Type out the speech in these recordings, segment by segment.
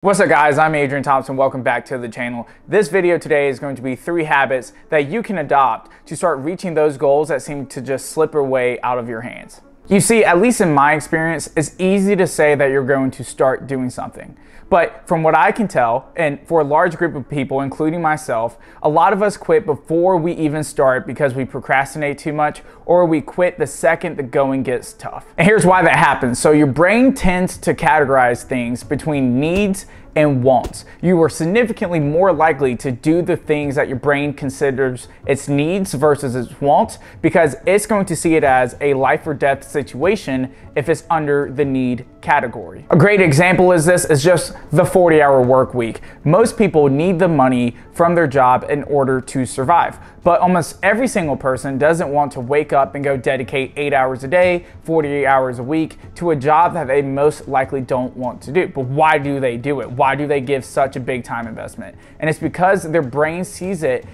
What's up guys, I'm Adrian Thompson, welcome back to the channel. This video today is going to be 3 habits that you can adopt to start reaching those goals that seem to just slip away out of your hands. You see, at least in my experience, it's easy to say that you're going to start doing something. But from what I can tell, and for a large group of people, including myself, a lot of us quit before we even start because we procrastinate too much, or we quit the second the going gets tough. And here's why that happens. So your brain tends to categorize things between needs and wants. You are significantly more likely to do the things that your brain considers its needs versus its wants, because it's going to see it as a life or death situation if it's under the need category. A great example is just the 40-hour work week. Most people need the money from their job in order to survive, but almost every single person doesn't want to wake up and go dedicate 8 hours a day, 48 hours a week to a job that they most likely don't want to do. But why do they do it? Why do they give such a big time investment? And it's because their brain sees it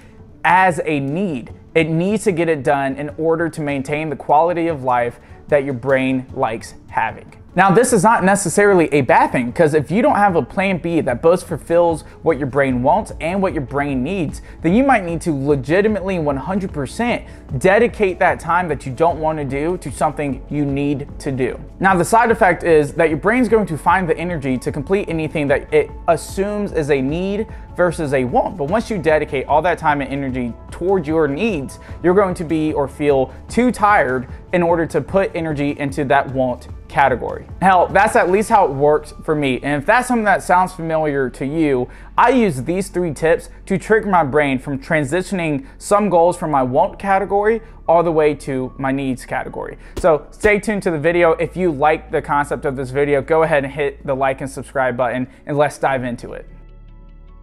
as a need. It needs to get it done in order to maintain the quality of life that your brain likes having. Now, this is not necessarily a bad thing, because if you don't have a plan B that both fulfills what your brain wants and what your brain needs, then you might need to legitimately 100% dedicate that time that you don't want to do to something you need to do. Now, the side effect is that your brain's going to find the energy to complete anything that it assumes is a need versus a want. But once you dedicate all that time and energy toward your needs, you're going to be or feel too tired in order to put energy into that want category. Hell, that's at least how it works for me. And if that's something that sounds familiar to you, I use these 3 tips to trick my brain from transitioning some goals from my want category all the way to my needs category. So stay tuned to the video. If you like the concept of this video, go ahead and hit the like and subscribe button, and let's dive into it.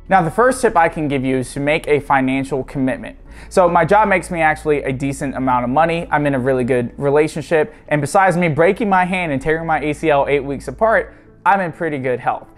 Now, the first tip I can give you is to make a financial commitment. So my job makes me actually a decent amount of money. I'm in a really good relationship. And besides me breaking my hand and tearing my ACL 8 weeks apart, I'm in pretty good health.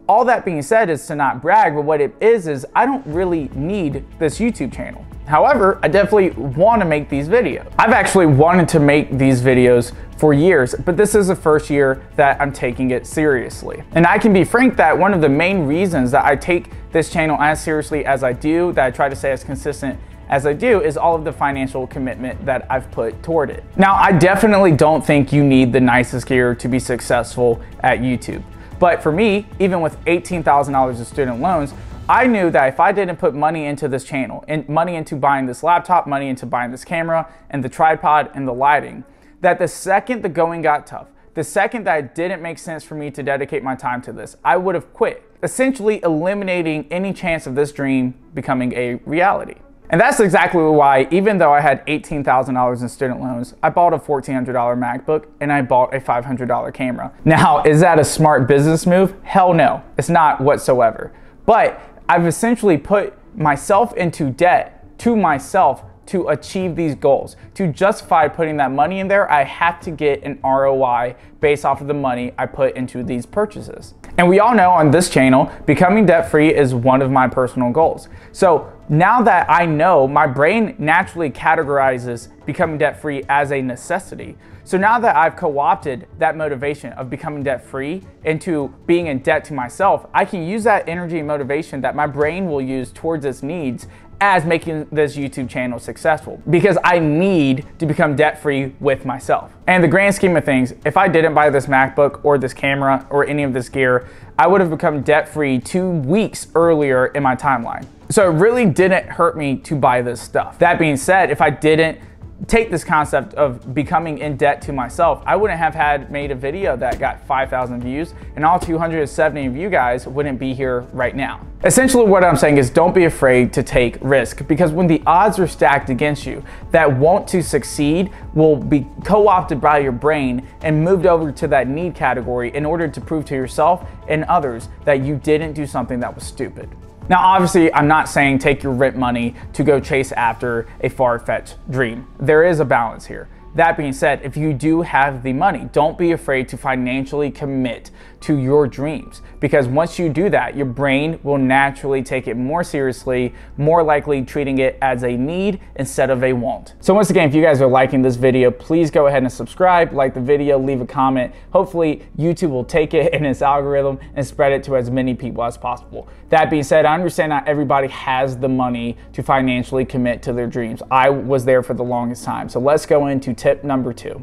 All that being said is to not brag, but what it is I don't really need this YouTube channel. However, I definitely want to make these videos. I've actually wanted to make these videos for years, but this is the first year that I'm taking it seriously. And I can be frank that one of the main reasons that I take this channel as seriously as I do, that I try to stay as consistent as I do, is all of the financial commitment that I've put toward it. Now, I definitely don't think you need the nicest gear to be successful at YouTube. But for me, even with $18,000 of student loans, I knew that if I didn't put money into this channel, and money into buying this laptop, money into buying this camera and the tripod and the lighting, that the second the going got tough, the second that it didn't make sense for me to dedicate my time to this, I would have quit, essentially eliminating any chance of this dream becoming a reality. And that's exactly why, even though I had $18,000 in student loans, I bought a $1,400 MacBook and I bought a $500 camera. Now, is that a smart business move? Hell no, it's not whatsoever. But I've essentially put myself into debt to myself to achieve these goals. To justify putting that money in there, I have to get an ROI based off of the money I put into these purchases. And we all know on this channel, becoming debt-free is one of my personal goals. So now that I know, my brain naturally categorizes becoming debt-free as a necessity. So now that I've co-opted that motivation of becoming debt-free into being in debt to myself, I can use that energy and motivation that my brain will use towards its needs as making this YouTube channel successful, because I need to become debt-free with myself. And the grand scheme of things, if I didn't buy this MacBook or this camera or any of this gear, I would have become debt-free 2 weeks earlier in my timeline. So it really didn't hurt me to buy this stuff. That being said, if I didn't take this concept of becoming in debt to myself, I wouldn't have made a video that got 5,000 views, and all 270 of you guys wouldn't be here right now. Essentially what I'm saying is, don't be afraid to take risk, because when the odds are stacked against you, that want to succeed will be co-opted by your brain and moved over to that need category in order to prove to yourself and others that you didn't do something that was stupid. Now, obviously, I'm not saying take your rent money to go chase after a far-fetched dream. There is a balance here. That being said, if you do have the money, don't be afraid to financially commit to your dreams. Because once you do that, your brain will naturally take it more seriously, more likely treating it as a need instead of a want. So once again, if you guys are liking this video, please go ahead and subscribe, like the video, leave a comment. Hopefully YouTube will take it in its algorithm and spread it to as many people as possible. That being said, I understand not everybody has the money to financially commit to their dreams. I was there for the longest time. So let's go into tip number 2.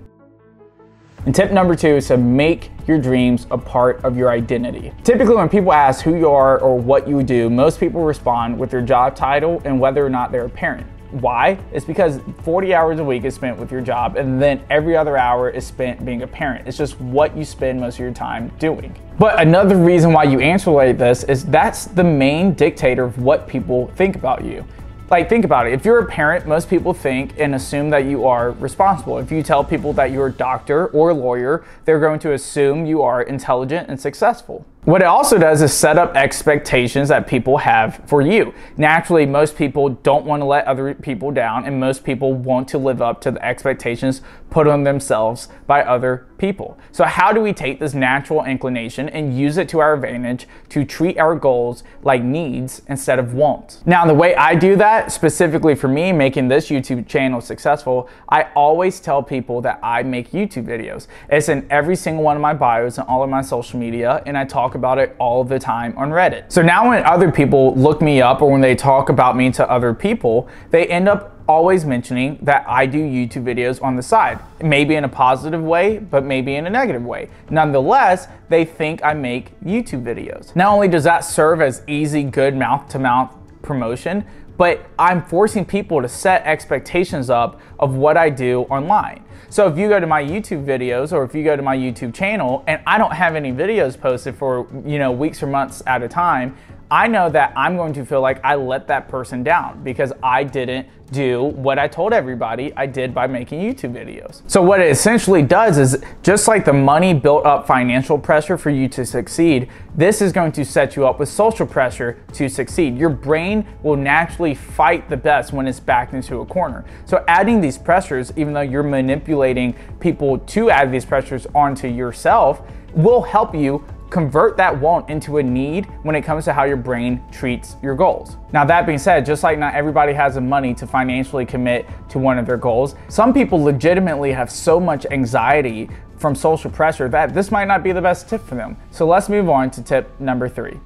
And tip number 2 is to make your dreams a part of your identity. Typically, when people ask who you are or what you do, most people respond with their job title and whether or not they're a parent. Why? It's because 40 hours a week is spent with your job, and then every other hour is spent being a parent. It's just what you spend most of your time doing. But another reason why you answer like this is that's the main dictator of what people think about you. Like, think about it. If you're a parent, most people think and assume that you are responsible. If you tell people that you're a doctor or a lawyer, they're going to assume you are intelligent and successful. What it also does is set up expectations that people have for you. Naturally, most people don't want to let other people down, and most people want to live up to the expectations put on themselves by other people. So how do we take this natural inclination and use it to our advantage to treat our goals like needs instead of wants? Now, the way I do that, specifically for me making this YouTube channel successful, I always tell people that I make YouTube videos. It's in every single one of my bios and all of my social media, and I talk about it all the time on Reddit. So now when other people look me up or when they talk about me to other people, they end up always mentioning that I do YouTube videos on the side. Maybe in a positive way, but maybe in a negative way. Nonetheless, they think I make YouTube videos. Not only does that serve as easy, good mouth-to-mouth promotion, but I'm forcing people to set expectations up of what I do online. So if you go to my YouTube videos or if you go to my YouTube channel and I don't have any videos posted for, weeks or months at a time, I know that I'm going to feel like I let that person down because I didn't do what I told everybody I did by making YouTube videos. So what it essentially does is, just like the money built up financial pressure for you to succeed, this is going to set you up with social pressure to succeed. Your brain will naturally fight the best when it's backed into a corner. So adding these pressures, even though you're manipulating people to add these pressures onto yourself, will help you convert that want into a need when it comes to how your brain treats your goals. Now, that being said, just like not everybody has the money to financially commit to one of their goals, some people legitimately have so much anxiety from social pressure that this might not be the best tip for them. So let's move on to tip number 3.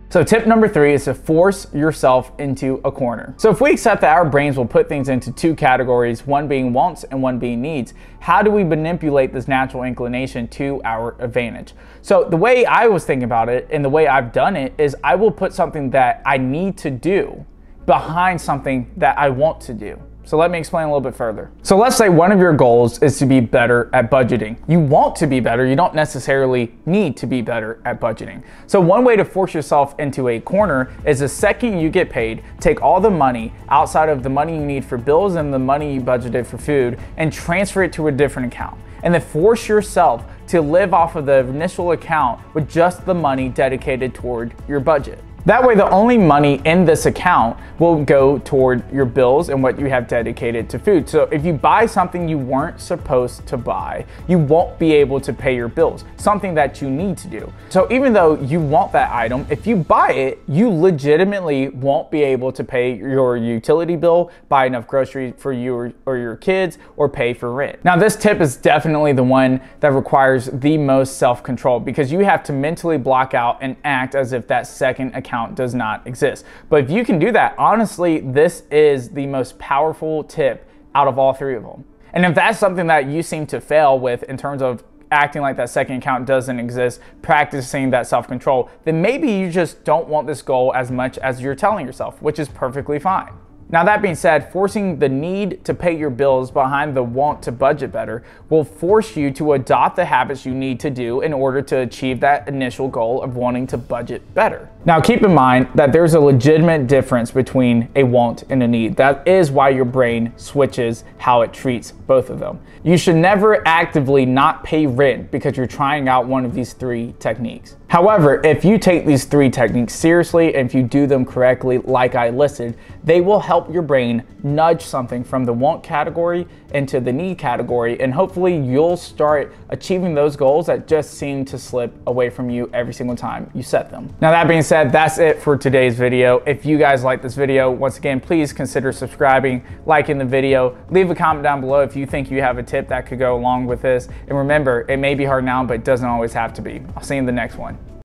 So tip number 3 is to force yourself into a corner. So if we accept that our brains will put things into 2 categories, one being wants and one being needs, how do we manipulate this natural inclination to our advantage? So the way I was thinking about it and the way I've done it is I will put something that I need to do behind something that I want to do. So let me explain a little bit further. So let's say one of your goals is to be better at budgeting. You want to be better, you don't necessarily need to be better at budgeting. So one way to force yourself into a corner is the second you get paid, take all the money outside of the money you need for bills and the money you budgeted for food and transfer it to a different account. And then force yourself to live off of the initial account with just the money dedicated toward your budget. That way, the only money in this account will go toward your bills and what you have dedicated to food. So if you buy something you weren't supposed to buy, you won't be able to pay your bills, something that you need to do. So even though you want that item, if you buy it, you legitimately won't be able to pay your utility bill, buy enough groceries for you or your kids, or pay for rent. Now, this tip is definitely the one that requires the most self-control because you have to mentally block out and act as if that second account does not exist. But if you can do that, honestly, this is the most powerful tip out of all 3 of them. And if that's something that you seem to fail with in terms of acting like that second account doesn't exist, practicing that self-control, then maybe you just don't want this goal as much as you're telling yourself, which is perfectly fine. Now, that being said, forcing the need to pay your bills behind the want to budget better will force you to adopt the habits you need to do in order to achieve that initial goal of wanting to budget better. Now, keep in mind that there's a legitimate difference between a want and a need. That is why your brain switches how it treats both of them. You should never actively not pay rent because you're trying out one of these 3 techniques. However, if you take these 3 techniques seriously and if you do them correctly like I listed, they will help help your brain nudge something from the want category into the need category, and hopefully you'll start achieving those goals that just seem to slip away from you every single time you set them. Now that being said, that's it for today's video. If you guys like this video, once again, please consider subscribing, liking the video, leave a comment down below if you think you have a tip that could go along with this. And remember, it may be hard now, but it doesn't always have to be. I'll see you in the next one.